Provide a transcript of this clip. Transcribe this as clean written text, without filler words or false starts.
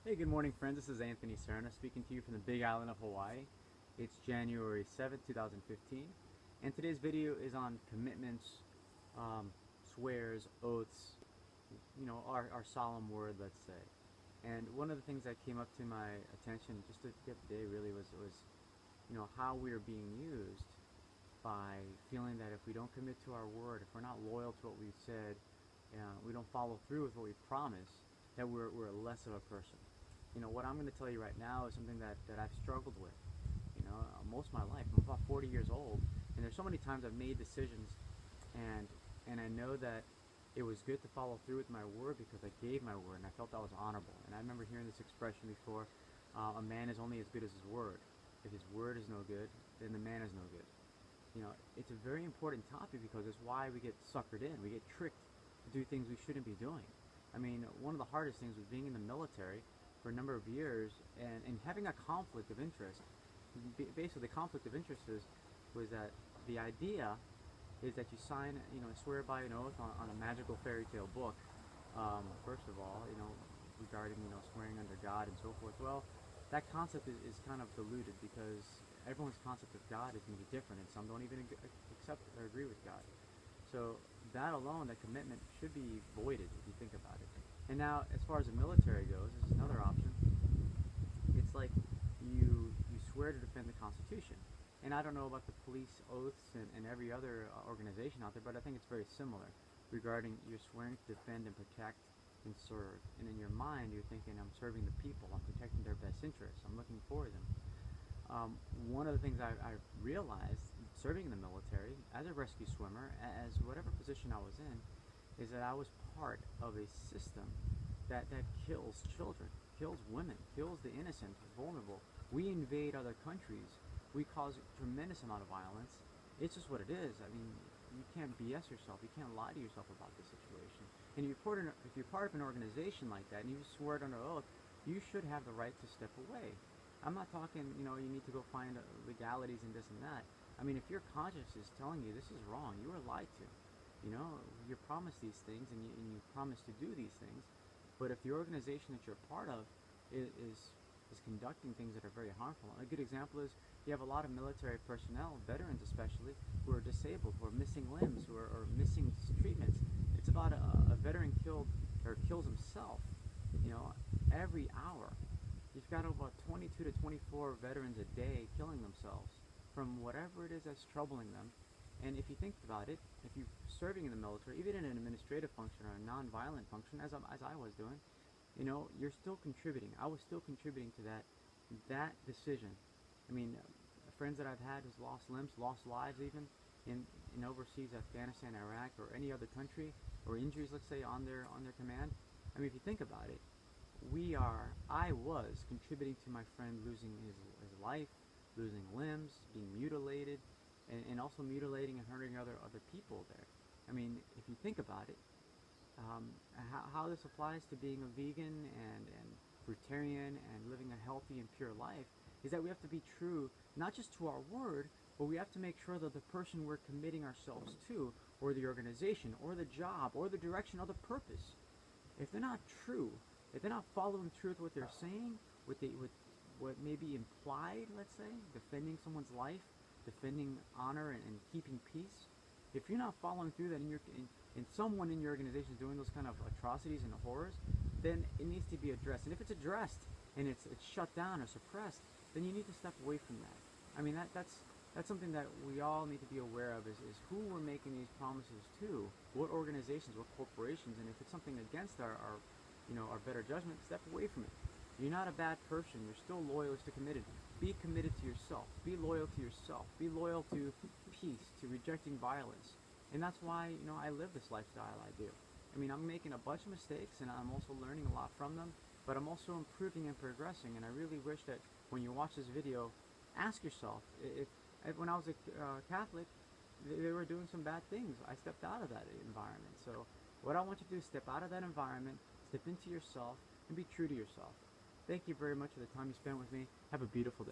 Hey, good morning, friends. This is Anthony Serna speaking to you from the Big Island of Hawaii. It's January 7th, 2015, and today's video is on commitments, swears, oaths, our solemn word, let's say. And one of the things that came up to my attention just the other day really was how we are being used by feeling that if we don't commit to our word, if we're not loyal to what we've said, we don't follow through with what we promise, that we're less of a person. What I'm going to tell you right now is something that I've struggled with, most of my life. I'm about 40 years old, and there's so many times I've made decisions, and I know that it was good to follow through with my word because I gave my word, and I felt that was honorable. And I remember hearing this expression before, a man is only as good as his word. If his word is no good, then the man is no good. It's a very important topic because it's why we get suckered in. We get tricked to do things we shouldn't be doing. I mean, one of the hardest things was being in the military for a number of years and having a conflict of interest. Basically, the conflict of interest was that the idea is that you sign, swear by an oath on a magical fairy tale book. First of all, regarding swearing under God and so forth. Well, that concept is kind of diluted because everyone's concept of God is going to be different, and some don't even accept or agree with God. So that alone, that commitment, should be voided if you think about it. And now, as far as the military goes, this is another option. It's like you swear to defend the Constitution. And I don't know about the police oaths and every other organization out there, but I think it's very similar regarding you're swearing to defend and protect and serve. And in your mind, you're thinking, I'm serving the people, I'm protecting their best interests, I'm looking for them. One of the things I realized serving in the military, as a rescue swimmer, as whatever position I was in, is that I was part of a system that kills children, kills women, kills the innocent, vulnerable. We invade other countries. We cause a tremendous amount of violence. It's just what it is. I mean, you can't BS yourself. You can't lie to yourself about this situation. And if you're part of an organization like that and you swear it under oath, you should have the right to step away. I'm not talking, you need to go find legalities and this and that. I mean, if your conscience is telling you this is wrong, you were lied to. You're promised these things and you promise to do these things, but if the organization that you're part of is conducting things that are very harmful. A good example is you have a lot of military personnel, veterans especially, who are disabled, who are missing limbs, who are missing treatments. It's about a veteran kills himself, every hour. You've got about 22 to 24 veterans a day killing themselves from whatever it is that's troubling them. And if you think about it, if you're serving in the military, even in an administrative function or a non-violent function, as I was doing, you're still contributing. I was still contributing to that decision. I mean, friends that I've had who's lost limbs, lost lives even, in overseas, Afghanistan, Iraq, or any other country, or injuries, let's say, on their command. I mean, if you think about it, I was contributing to my friend losing his life, losing limbs, being mutilated, and also mutilating and hurting other people there. I mean, if you think about it, how this applies to being a vegan and fruitarian and living a healthy and pure life is that we have to be true not just to our word, but we have to make sure that the person we're committing ourselves to, or the organization, or the job, or the direction, or the purpose, if they're not true, if they're not following through with what they're saying, with what may be implied, let's say, defending someone's life, defending honor and keeping peace, if you're not following through that and someone in your organization is doing those kind of atrocities and horrors, then it needs to be addressed. And if it's addressed and it's shut down or suppressed, then you need to step away from that. I mean, that's something that we all need to be aware of is who we're making these promises to, what organizations, what corporations, and if it's something against our better judgment, step away from it. You're not a bad person. You're still loyal, still committed. Be committed to yourself. Be loyal to yourself. Be loyal to peace, to rejecting violence. And that's why, I live this lifestyle I do. I mean, I'm making a bunch of mistakes, and I'm also learning a lot from them, but I'm also improving and progressing, and I really wish that when you watch this video, ask yourself, if when I was a Catholic, they were doing some bad things. I stepped out of that environment. So what I want you to do is step out of that environment, step into yourself, and be true to yourself. Thank you very much for the time you spent with me. Have a beautiful day.